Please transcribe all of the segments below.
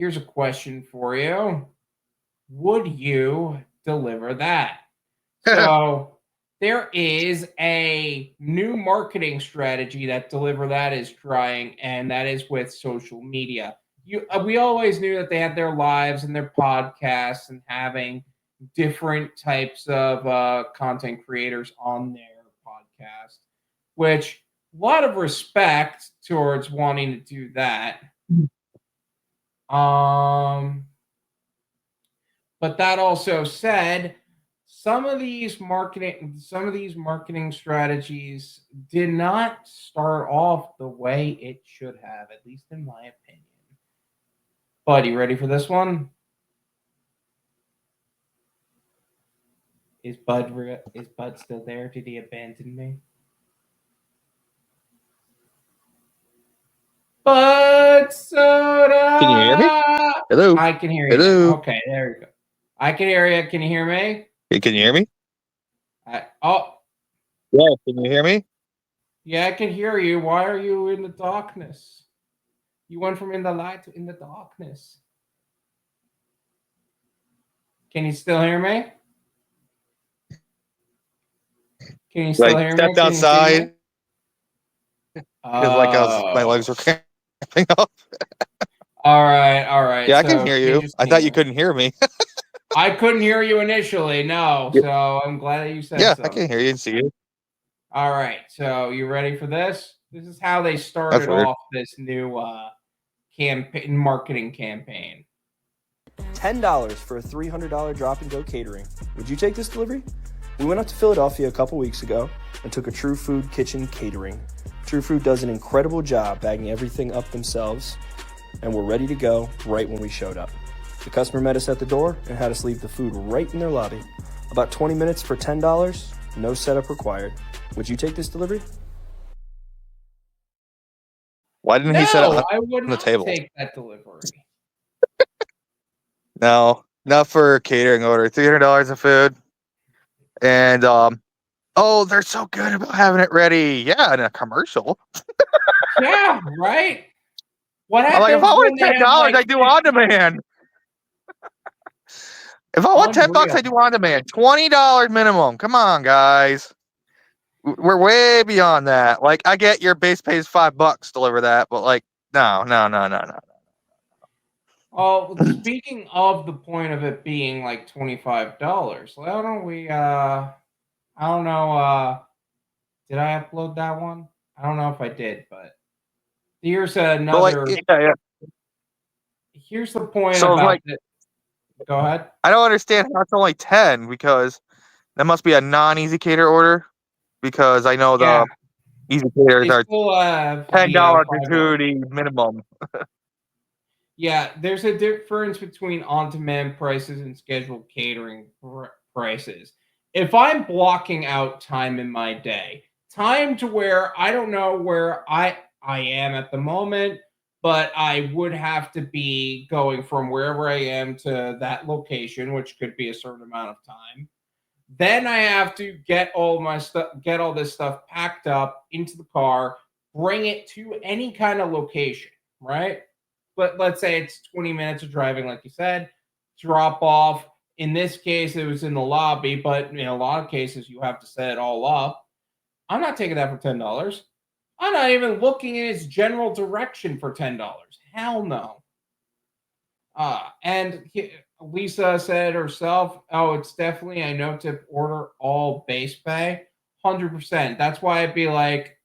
Here's a question for you. Would you deliver that? So there is a new marketing strategy that DeliverThat is trying, and that is with social media. We always knew that they had their lives and their podcasts and having different types of content creators on their podcast, which a lot of respect towards wanting to do that. Um, but that also said, some of these marketing strategies did not start off the way it should have, at least in my opinion. Bud, you ready for this one? Is Bud still there? Did he abandon me? Budsoda! Can you hear me? Hello? I can hear you Hello? now. Okay, there you go. I can hear you. Can you hear me? Hey, can you hear me? Oh, Yeah, can you hear me? yeah, I can hear you. Why are you in the darkness? You went from in the light to in the darkness. Can you still hear me? Can you still hear me? Stepped outside because my legs were cramping up. All right. Yeah, I can hear you. I thought you couldn't hear me. I couldn't hear you initially, no. So I'm glad that you said yeah, so. I can hear you and see you. All right. So you ready for this? This is how they started off this new marketing campaign. $10 for a $300 drop-and-go catering. Would you take this delivery? We went up to Philadelphia a couple weeks ago and took a True Food Kitchen catering. True Food does an incredible job bagging everything up themselves, and we're ready to go right when we showed up. The customer met us at the door and had us leave the food right in their lobby. About 20 minutes for $10, no setup required. Would you take this delivery? Why didn't he set up I would on the not table? take that delivery. No, not for a catering order. $300 of food. And they're so good about having it ready. Yeah, in a commercial. Yeah, right. What happens? Like, if I want $10, I do on demand. If I want $10, I do on demand. $20 minimum. Come on, guys. We're way beyond that. Like, I get your base pays $5, deliver that, but like, no. Oh, speaking of the point of it being like $25, why don't we? I don't know. Did I upload that one? I don't know if I did, but here's another. Here's the point about it. Go ahead. I don't understand how it's only 10 because that must be a non-ezCater order. Because I know the ezCaters are $10 gratuity minimum. Yeah, there's a difference between on-demand prices and scheduled catering prices. If I'm blocking out time in my day, time to where I don't know where I am at the moment, but I would have to be going from wherever I am to that location, which could be a certain amount of time. Then I have to get all this stuff packed up into the car, bring it to any kind of location, right? But let's say it's 20 minutes of driving, like you said, drop off. In this case, it was in the lobby, but in a lot of cases, you have to set it all up. I'm not taking that for $10. I'm not even looking in its general direction for $10. Hell no. Lisa said herself, oh, it's definitely a no-tip order, all base pay. 100%. That's why I'd be like,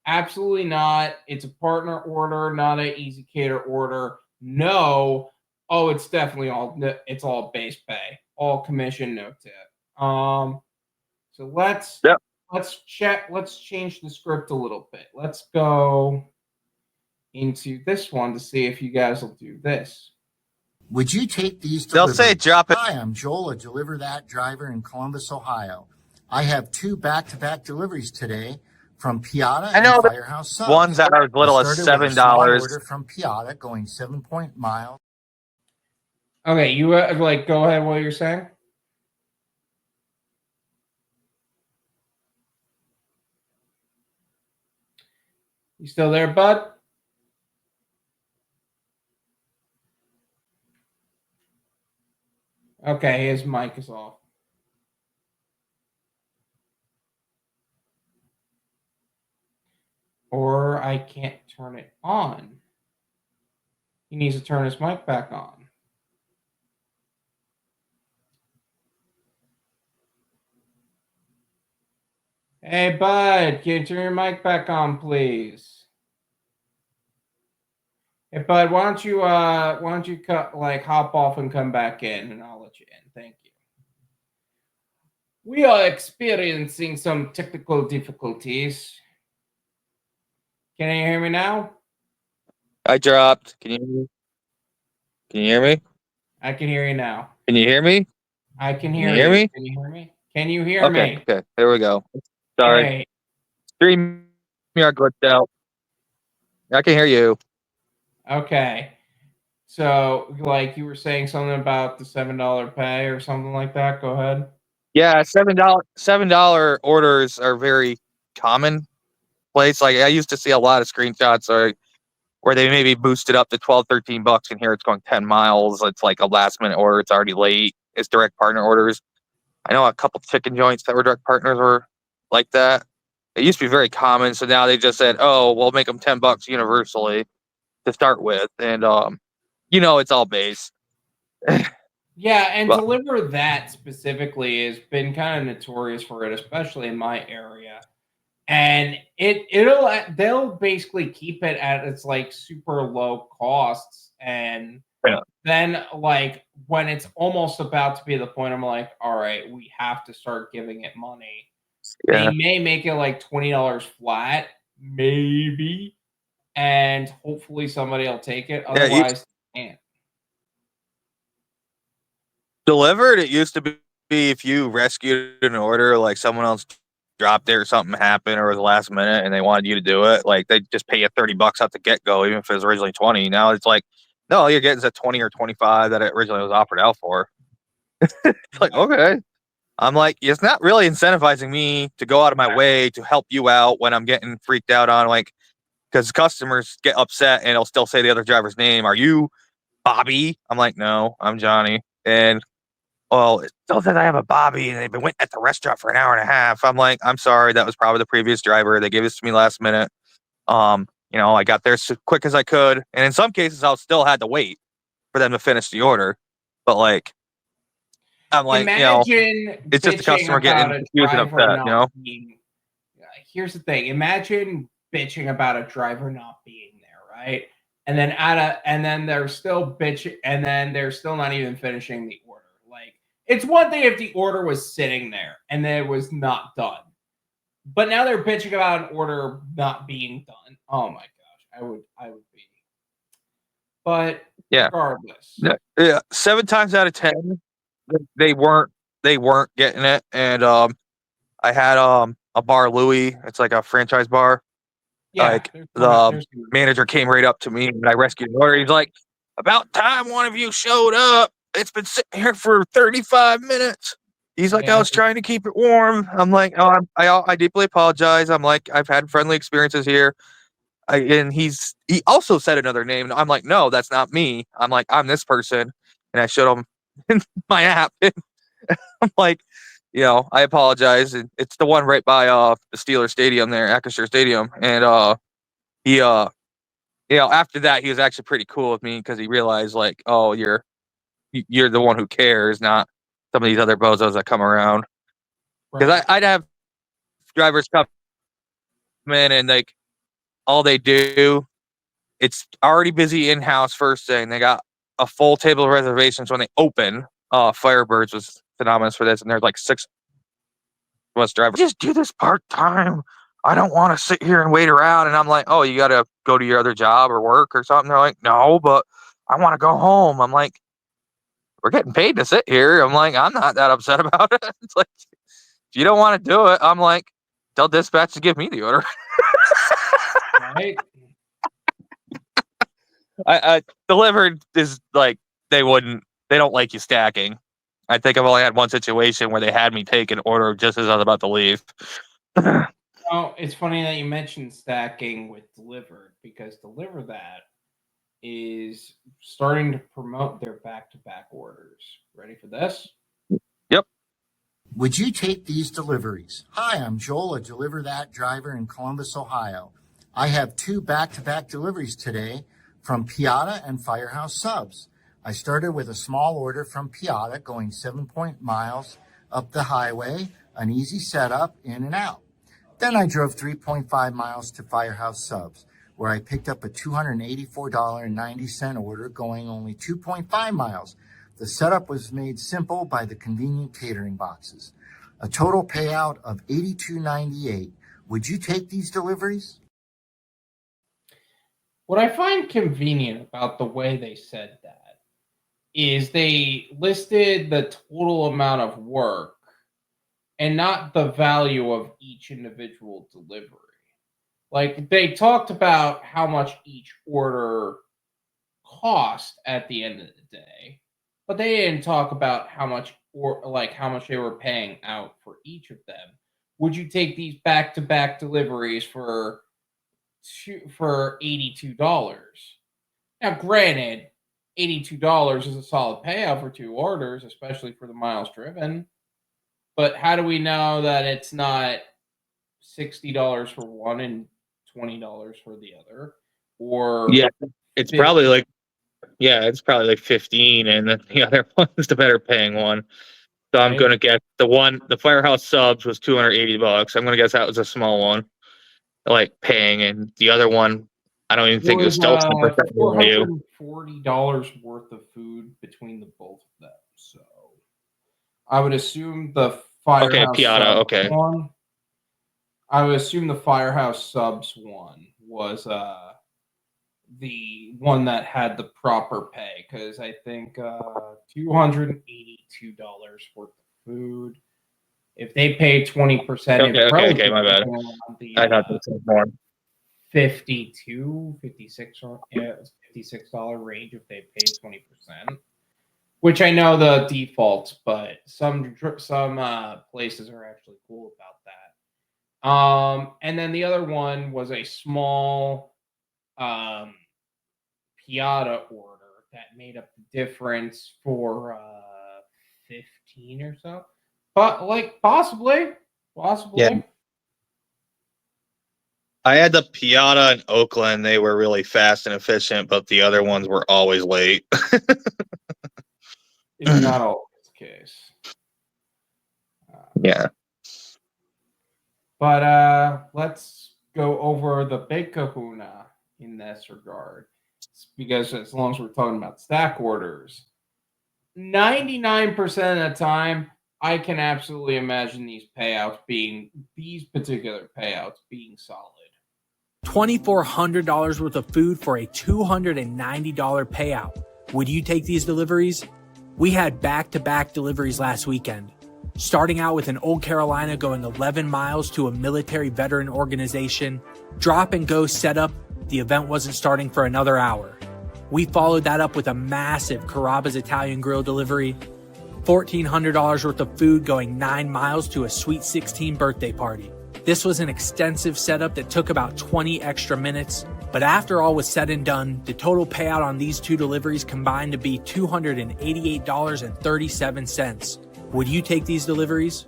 absolutely not. It's a partner order, not an ezCater order. No. Oh, it's definitely all base pay, all commission, no tip. So let's change the script a little bit. Let's go into this one to see if you guys will do this. Would you take these deliveries? They'll say drop it. Hi, I'm Joel, a DeliverThat driver in Columbus, Ohio. I have 2 back-to-back deliveries today from Piata and Firehouse Subs. Ones that are as little as $7. Order from Piata going 7 miles. Okay, you go ahead. What you're saying? You still there, bud? Okay, his mic is off. Or I can't turn it on. He needs to turn his mic back on. Hey, bud, can you turn your mic back on, please? Hey, bud, why don't you hop off and come back in, and I'll let you in. Thank you. We are experiencing some technical difficulties. Can you hear me now? I dropped. Can you hear me? I can hear you now. Can you hear me? I can hear you. Hear me? Can you hear me? Can you hear me? Okay, there we go. Sorry. Hey. StreamYard glitched out. I can hear you. Okay. So, like you were saying something about the $7 pay or something like that. Go ahead. Yeah, $7 orders are very common place. Like I used to see a lot of screenshots where they maybe boosted up to $12, $13, and here it's going 10 miles. It's like a last minute order. It's already late. It's direct partner orders. I know a couple chicken joints that were direct partners were like that. It used to be very common. So now they just said, oh, we'll make them $10 universally to start with. And, it's all base. Yeah, and DeliverThat specifically has been kind of notorious for it, especially in my area. And they'll basically keep it at its like super low costs, and then like when it's almost about to be the point, I'm like, all right, we have to start giving it money. Yeah. They may make it like $20 flat, maybe, and hopefully somebody will take it. Otherwise, they can't. Delivered, it used to be if you rescued an order, like someone else dropped it or something happened or it was last minute and they wanted you to do it, like they just pay you $30 out the get go, even if it was originally 20. Now it's like, no, all you're getting is a 20 or 25 that it originally was offered out for. It's like, okay. I'm like, it's not really incentivizing me to go out of my way to help you out when I'm getting freaked out on, like, because customers get upset and they'll still say the other driver's name. Are you Bobby? I'm like, no, I'm Johnny. And well, it still says I have a Bobby, and they've been waiting at the restaurant for an hour and a half. I'm like, I'm sorry, that was probably the previous driver. They gave this to me last minute. I got there as quick as I could, and in some cases, I still had to wait for them to finish the order. But like, I'm like, imagine it's just the customer getting confused and upset. Here's the thing: imagine bitching about a driver not being there, right? And then they're still bitching, and then they're still not even finishing the order. Like, it's one thing if the order was sitting there and then it was not done, but now they're bitching about an order not being done. Oh my gosh, I would be. But regardless, 7 times out of 10, they weren't getting it, and I had a bar Louie. It's like a franchise bar. Yeah, like the manager came right up to me and I rescued the order. He's like, "About time one of you showed up. It's been sitting here for 35 minutes." He's like, "I was trying to keep it warm." I'm like, "Oh, I deeply apologize." I'm like, "I've had friendly experiences here." And he also said another name. I'm like, "No, that's not me." I'm like, "I'm this person," and I showed him in my app. I'm like, I apologize. And it's the one right by the Steelers Stadium there, Acrisure Stadium. And he after that he was actually pretty cool with me because he realized like, oh, you're the one who cares, not some of these other bozos that come around. Because I'd have drivers come in and like all they do, it's already busy in-house first thing. They got a full table of reservations when they open. Firebirds was synonymous for this, and there's like 6 of us drivers. Just do this part-time. I don't want to sit here and wait around. And I'm like, oh, you got to go to your other job or work or something. They're like, no, but I want to go home. I'm like, we're getting paid to sit here. I'm like, I'm not that upset about it. It's like, if you don't want to do it, I'm like, tell dispatch to give me the order. Right. I delivered is like, they don't like you stacking. I think I've only had one situation where they had me take an order just as I was about to leave. Oh, it's funny that you mentioned stacking with Delivered, because DeliverThat is starting to promote their back-to-back orders. Ready for this? Yep. Would you take these deliveries? Hi, I'm Joel, a DeliverThat driver in Columbus, Ohio. I have 2 back-to-back deliveries today from Piata and Firehouse Subs. I started with a small order from Piata going 7 miles up the highway, an easy setup, in and out. Then I drove 3.5 miles to Firehouse Subs, where I picked up a $284.90 order going only 2.5 miles. The setup was made simple by the convenient catering boxes. A total payout of $82.98. Would you take these deliveries? What I find convenient about the way they said that is they listed the total amount of work and not the value of each individual delivery. Like, they talked about how much each order cost at the end of the day, but they didn't talk about how much how much they were paying out for each of them. Would you take these back-to-back deliveries for $82? Now, granted, $82 is a solid payout for 2 orders, especially for the miles driven. But how do we know that it's not $60 for one and $20 for the other? Or it's probably like 15, and then the other one's the better paying one. So I'm gonna guess the Firehouse Subs was $280. I'm gonna guess that was a small one, like paying, and the other one, I don't even think it was still 10% value. $440 worth of food between the both of them. So I would assume the Firehouse Piata, Subs one. I would assume the Firehouse Subs one was the one that had the proper pay, because I think $282 worth of food. If they pay 20%, okay, my bad. I thought this was more. $56 range if they paid 20%, which I know the defaults, but some places are actually cool about that. And then the other one was a small Piata order that made up the difference for 15 or so, but like possibly. Yeah. I had the Piata in Oakland. They were really fast and efficient, but the other ones were always late. It's not always the case. Yeah. But let's go over the big kahuna in this regard. Because as long as we're talking about stack orders, 99% of the time, I can absolutely imagine these particular payouts being solid. $2,400 worth of food for a $290 payout. Would you take these deliveries? We had back-to-back deliveries last weekend. Starting out with an Old Carolina going 11 miles to a military veteran organization, drop and go setup, the event wasn't starting for another hour. We followed that up with a massive Carrabba's Italian Grill delivery, $1,400 worth of food going 9 miles to a Sweet 16 birthday party. This was an extensive setup that took about 20 extra minutes, but after all was said and done, the total payout on these 2 deliveries combined to be $288.37. Would you take these deliveries?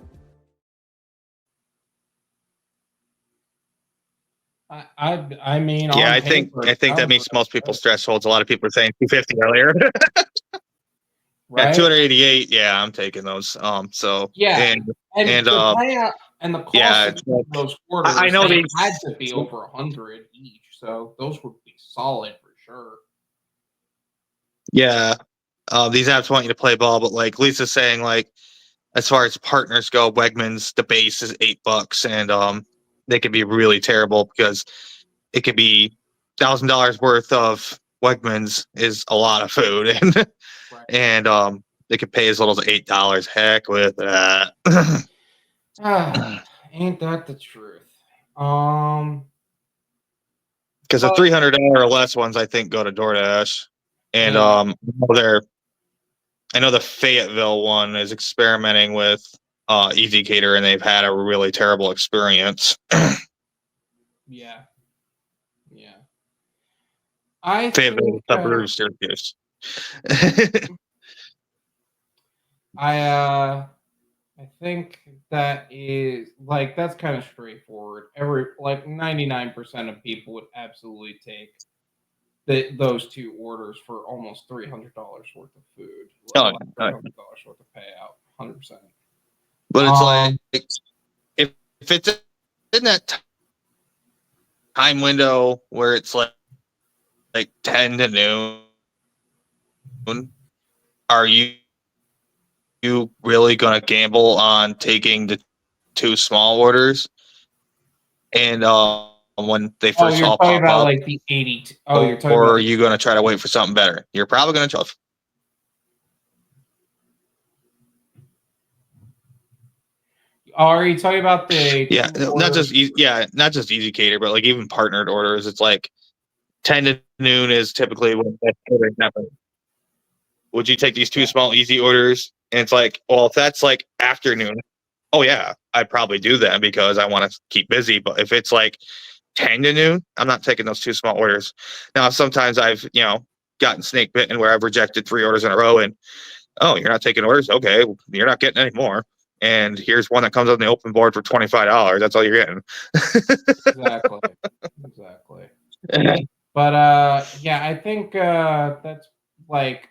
I mean, yeah, I think that meets most people's thresholds. A lot of people are saying 250 earlier. Right? At 288, yeah, I'm taking those. So yeah, and the payout and the cost of those orders, I know they had to be over 100 each, so those would be solid for sure. Yeah, these apps want you to play ball, but like Lisa's saying, like as far as partners go, Wegmans, the base is $8, and they could be really terrible because it could be $1,000 worth of Wegmans is a lot of food, and right. and they could pay as little as $8. Heck with that. Ain't that the truth? Because the $300 or less ones, I think, go to DoorDash, and I know the Fayetteville one is experimenting with ezCater, and they've had a really terrible experience. Yeah. I Fayetteville, think suburb of Syracuse. I think that is like that's kind of straightforward. 99% of people would absolutely take those two orders for almost $300 worth of food. Oh, $300 worth of payout, 100%. but it's like if it's in that time window where it's like 10 to noon, are you really gonna gamble on taking the two small orders? And when they first you're all talking pop about up, like the 80. Oh, you're talking or about are you gonna try to wait for something better? You're probably gonna try. Are you talking about the not just ezCater, but like even partnered orders. It's like 10 to noon is typically when that ordering happens. Would you take these two small easy orders? And it's like, well, if that's like afternoon, oh yeah, I'd probably do that because I want to keep busy. But if it's like 10 to noon, I'm not taking those two small orders. Now, sometimes I've, gotten snake bitten where I've rejected 3 orders in a row and, oh, you're not taking orders? Okay, you're not getting any more. And here's one that comes on the open board for $25. That's all you're getting. Exactly. But yeah, I think that's like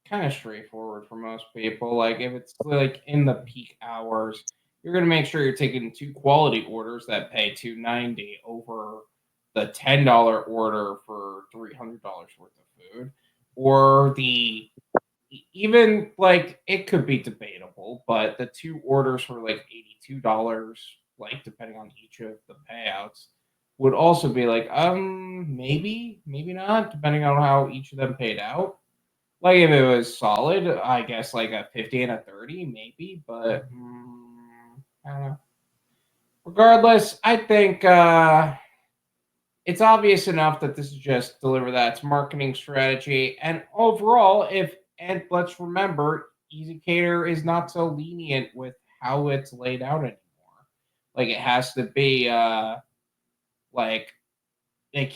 kind of straightforward for most people. Like if it's like in the peak hours, you're gonna make sure you're taking 2 quality orders that pay $2.90 over the $10 order for $300 worth of food, or even like it could be debatable, but the 2 orders for like $82, like depending on each of the payouts, would also be like maybe not, depending on how each of them paid out. Like if it was solid, I guess like a 50 and a 30 maybe, but I don't know. Regardless, I think it's obvious enough that this is just DeliverThat's marketing strategy, and overall, and let's remember, ezCater is not so lenient with how it's laid out anymore. Like it has to be like they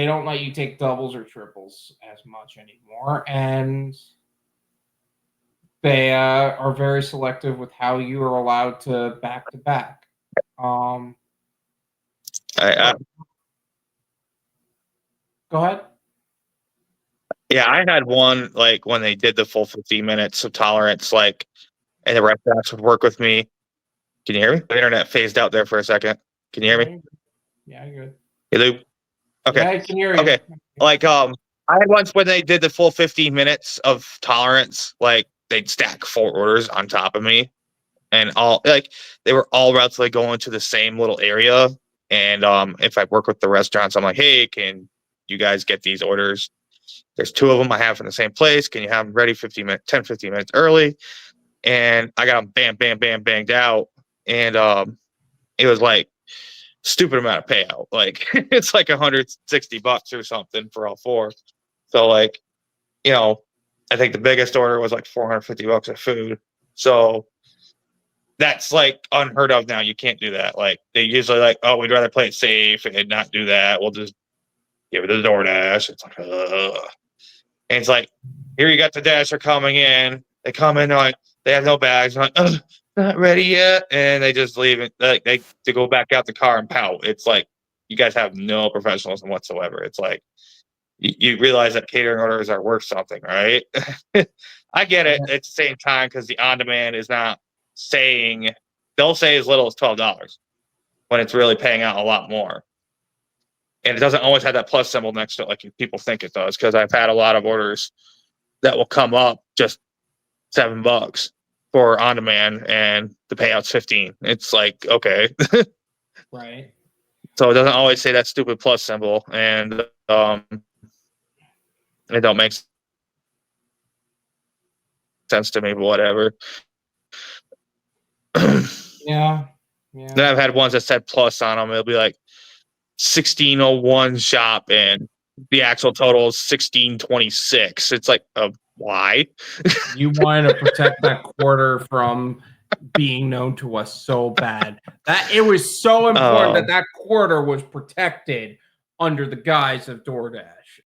don't let you take doubles or triples as much anymore, and they are very selective with how you are allowed to back to back. Go ahead. Yeah, I had one like when they did the full 15 minutes of tolerance, like, and the restaurants would work with me. Can you hear me? The internet phased out there for a second. Can you hear me? Yeah, you're good. You okay. Yeah, I can hear you. Okay. Like I had once when they did the full 15 minutes of tolerance, like they'd stack 4 orders on top of me, and all like they were all relatively going to the same little area. And if I work with the restaurants, I'm like, hey, can you guys get these orders? There's 2 of them I have in the same place. Can you have them ready 15 minutes early? And I got them bam, banged out. And it was like stupid amount of payout. Like it's like $160 or something for all 4. So like, I think the biggest order was like $450 of food. So that's like unheard of now. You can't do that. Like they usually like, oh, we'd rather play it safe and not do that. We'll just give it to Doordash. It's like, ugh. And it's like, here you got the Dasher coming in. They come in, they're like, they have no bags. I'm like, not ready yet. And they just leave it. Like they to go back out the car and pout. It's like, you guys have no professionalism whatsoever. It's like, you realize that catering orders are worth something, right? I get it at the same time because the on-demand is not saying, they'll say as little as $12 when it's really paying out a lot more. And it doesn't always have that plus symbol next to it like people think it does, because I've had a lot of orders that will come up just $7 for on demand and the payout's 15. It's like, okay. Right. So it doesn't always say that stupid plus symbol, and it don't make sense to me, but whatever. Yeah. Then I've had ones that said plus on them. It'll be like 1601 shop and the actual total is 1626. It's like, why? You wanted to protect that quarter from being known to us so bad. That it was so important that quarter was protected under the guise of DoorDash.